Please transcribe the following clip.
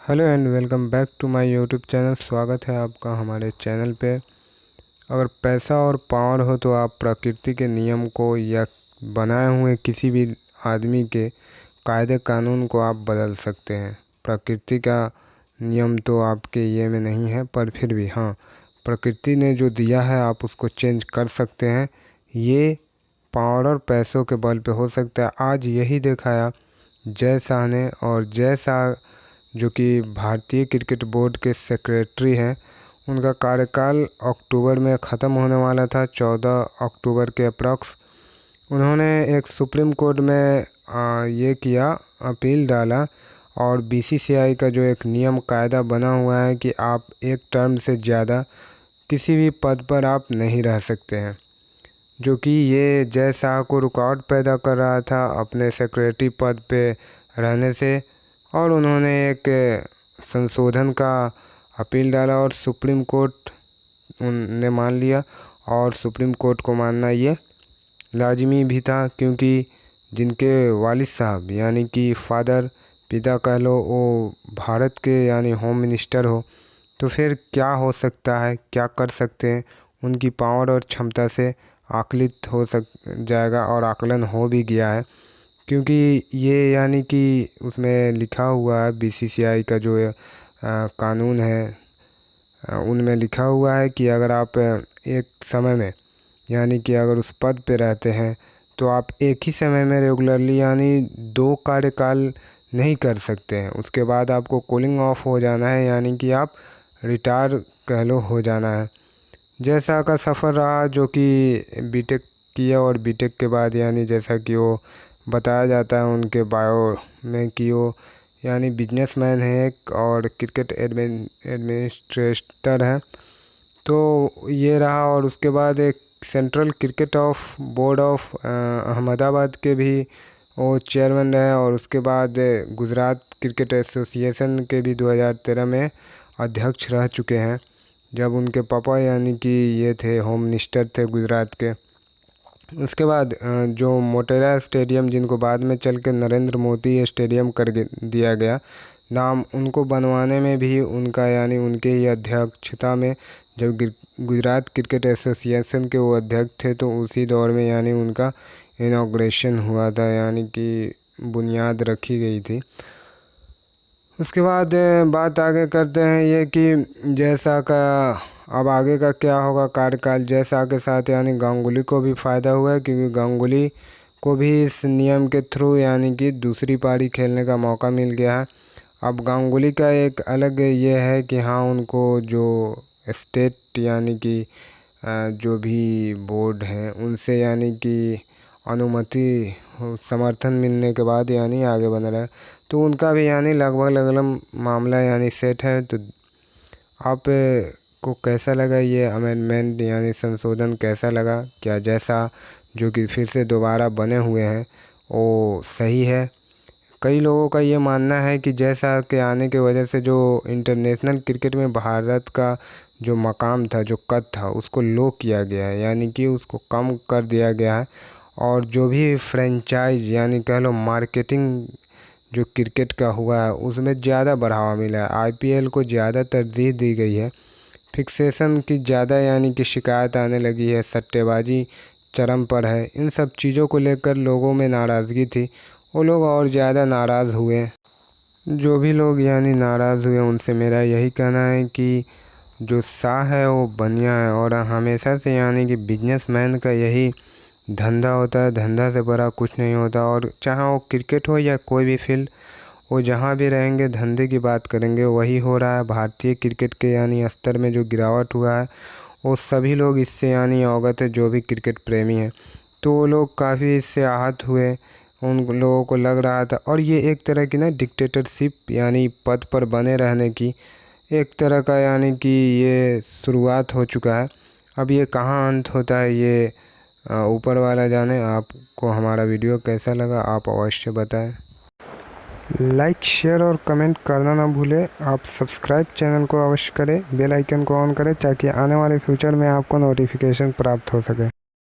Hello and welcome back to my YouTube channel. स्वागत है आपका हमारे चैनल पे। अगर पैसा और पावर हो तो आप प्रकृति के नियम को या बनाए हुए किसी भी आदमी के कायदे कानून को आप बदल सकते हैं। प्रकृति का नियम तो आपके ये में नहीं है, पर फिर भी हाँ, प्रकृति ने जो दिया है आप उसको चेंज कर सकते हैं। ये पावर और पैसों के बल पे हो सकता है। आज यही दिखाया जय शाह ने, और जय शाह जो कि भारतीय क्रिकेट बोर्ड के सेक्रेटरी हैं, उनका कार्यकाल अक्टूबर में ख़त्म होने वाला था, 14 अक्टूबर के अप्रॉक्स। उन्होंने एक सुप्रीम कोर्ट में ये किया, अपील डाला, और बीसीसीआई का जो एक नियम कायदा बना हुआ है कि आप एक टर्म से ज़्यादा किसी भी पद पर आप नहीं रह सकते हैं, जो कि ये जय शाह को रुकावट पैदा कर रहा था अपने सेक्रेटरी पद पे रहने से। और उन्होंने एक संशोधन का अपील डाला और सुप्रीम कोर्ट ने मान लिया, और सुप्रीम कोर्ट को मानना ये लाजमी भी था, क्योंकि जिनके वालिद साहब यानी कि फादर, पिता कह लो, वो भारत के यानी होम मिनिस्टर हो, तो फिर क्या हो सकता है, क्या कर सकते हैं, उनकी पावर और क्षमता से आकलित हो जाएगा, और आकलन हो भी गया है। क्योंकि ये यानी कि उसमें लिखा हुआ है, बीसीसीआई का जो कानून है उनमें लिखा हुआ है कि अगर आप एक समय में यानी कि अगर उस पद पे रहते हैं तो आप एक ही समय में रेगुलरली यानी 2 कार्यकाल नहीं कर सकते हैं। उसके बाद आपको कूलिंग ऑफ हो जाना है, यानी कि आप रिटायर कह लो हो जाना है। जैसा का सफ़र रहा जो कि बीटेक किया, और बीटेक के बाद यानी जैसा कि वो बताया जाता है उनके बायो में कि वो यानी बिजनेसमैन है एक, और क्रिकेट एडमिनिस्ट्रेटर है। तो ये रहा, और उसके बाद एक central cricket of board of Ahmedabad के भी वो चेयरमैन रहे, और उसके बाद गुजरात क्रिकेट एसोसिएशन के भी 2013 में अध्यक्ष रह चुके हैं, जब उनके पापा यानी कि ये थे होम मिनिस्टर थे गुजरात के। उसके बाद जो मोटेरा स्टेडियम, जिनको बाद में चल के नरेंद्र मोदी स्टेडियम कर दिया गया नाम, उनको बनवाने में भी उनका यानी उनके ही अध्यक्षता में, जब गुजरात क्रिकेट एसोसिएशन के वो अध्यक्ष थे, तो उसी दौर में यानी उनका इनॉग्रेशन हुआ था, यानी कि बुनियाद रखी गई थी। उसके बाद बात आगे करते हैं ये कि जैसा का अब आगे का क्या होगा कार्यकाल जैसा के साथ, यानी गांगुली को भी फ़ायदा हुआ है, क्योंकि गांगुली को भी इस नियम के थ्रू यानी कि दूसरी पारी खेलने का मौका मिल गया है। अब गांगुली का एक अलग ये है कि हाँ, उनको जो स्टेट यानी कि जो भी बोर्ड हैं उनसे यानी कि अनुमति समर्थन मिलने के बाद यानी आगे बन रहा है, तो उनका भी यानी लगभग मामला यानी सेट है। तो आप को कैसा लगा ये अमेंडमेंट यानी संशोधन, कैसा लगा? क्या जैसा जो कि फिर से दोबारा बने हुए हैं वो सही है? कई लोगों का ये मानना है कि जैसा के आने की वजह से जो इंटरनेशनल क्रिकेट में भारत का जो मकाम था, जो कद था, उसको लो किया गया है, यानी कि उसको कम कर दिया गया है, और जो भी फ्रेंचाइज यानी कह लो मार्केटिंग जो क्रिकेट का हुआ है उसमें ज़्यादा बढ़ावा मिला है। आईपीएल को ज़्यादा तरजीह दी गई है, फिक्सेशन की ज़्यादा यानी कि शिकायत आने लगी है, सट्टेबाजी चरम पर है। इन सब चीज़ों को लेकर लोगों में नाराज़गी थी, वो लोग और ज़्यादा नाराज़ हुए। जो भी लोग यानी नाराज़ हुए उनसे मेरा यही कहना है कि जो शाह है वो बढ़िया है, और हमेशा से यानी कि बिजनेसमैन का यही धंधा होता है, धंधा से बड़ा कुछ नहीं होता। और चाहे वो क्रिकेट हो या कोई भी फील्ड, वो जहाँ भी रहेंगे धंधे की बात करेंगे। वही हो रहा है भारतीय क्रिकेट के यानी स्तर में जो गिरावट हुआ है, वो सभी लोग इससे यानी अवगत है, जो भी क्रिकेट प्रेमी हैं, तो वो लोग काफ़ी इससे आहत हुए। उन लोगों को लग रहा था, और ये एक तरह की ना डिक्टेटरशिप यानी पद पर बने रहने की एक तरह का यानी कि ये शुरुआत हो चुका है। अब ये कहाँ अंत होता है ये ऊपर वाला जाने। आपको हमारा वीडियो कैसा लगा आप अवश्य बताएं। लाइक, शेयर और कमेंट करना ना भूलें। आप सब्सक्राइब चैनल को अवश्य करें, बेल आइकन को ऑन करें, ताकि आने वाले फ्यूचर में आपको नोटिफिकेशन प्राप्त हो सके।